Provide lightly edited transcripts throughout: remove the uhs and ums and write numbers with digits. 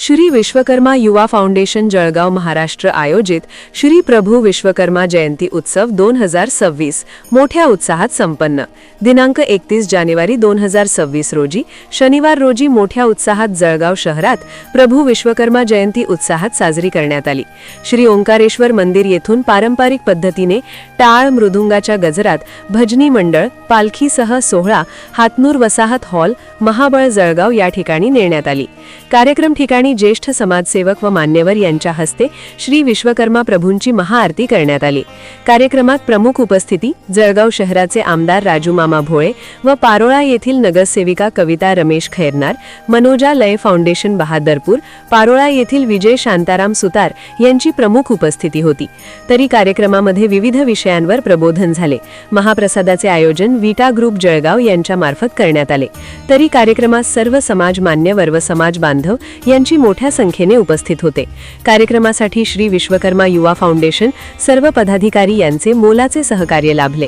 श्री विश्वकर्मा युवा फाउंडेशन जळगाव महाराष्ट्र आयोजित श्री प्रभू विश्वकर्मा जयंती उत्सव 2026 मोठ्या उत्साहात संपन्न। दिनांक 31 जानेवारी 2026 रोजी शनिवार रोजी मोठ्या उत्साहात जळगाव शहरात प्रभू विश्वकर्मा जयंती उत्साहात साजरी करण्यात आली। श्री ओंकारेश्वर मंदिर येथून पारंपरिक पद्धतीने टाळ मृदुंगाच्या गजरात भजनी मंडळ पालखीसह सोहळा हातनूर वसाहत हॉल महाबळ जळगाव या ठिकाणी नेण्यात आली। कार्यक्रम ठिकाणी ज्येष्ठ समाजसेवक व मान्यवर यांच्या हस्ते श्री विश्वकर्मा प्रभूंची महाआरती करण्यात आली। कार्यक्रमात प्रमुख उपस्थिती जळगाव शहराचे आमदार राजू मामा भोळे व पारोळा येथील नगरसेविका कविता रमेश खैरनार, मनोजा लय फाउंडेशन बहादरपूर, पारोळा येथील विजय शांताराम सुतार यांची प्रमुख उपस्थिती होती। तरी कार्यक्रमामध्ये विविध विषयांवर प्रबोधन झाले। महाप्रसादाचे आयोजन विटा ग्रुप जळगाव यांच्या मार्फत करण्यात आले। तरी कार्यक्रमात सर्व समाज मान्यवर व समाज बांधव यांची मोठ्या संख्येने उपस्थित होते। कार्यक्रमासाठी श्री विश्वकर्मा युवा फाउंडेशन सर्व पदाधिकारी यांचे मोलाचे सहकार्य लाभले।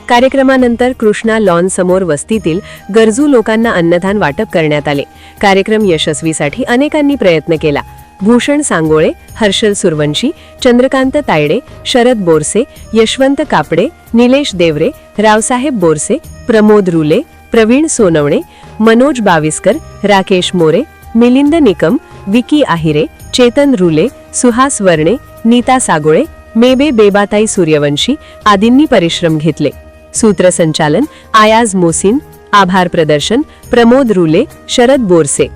कार्यक्रमानंतर कृष्णा लॉन समोर वस्तीतील गरजू लोकांना अन्नदान वाटप करण्यात आले। कार्यक्रम यशस्वीसाठी अनेकांनी प्रयत्न केला। भूषण सांगोळे, हर्षल सुरवंशी, चंद्रकांत तायडे, शरद बोरसे, यशवंत कापडे, निलेश देवरे, रावसाहेब बोरसे, प्रमोद रुले, प्रवीण सोनवणे, मनोज बाविस्कर, राकेश मोरे, मिलिंद निकम, विकी आहिरे, चेतन रुले, सुहास वर्णे, नीता सागोळे, मेबे बेबाताई सूर्यवंशी आदींनी परिश्रम घेतले। सूत्रसंचालन आयाज मोसिन, आभार प्रदर्शन प्रमोद रुले, शरद बोरसे।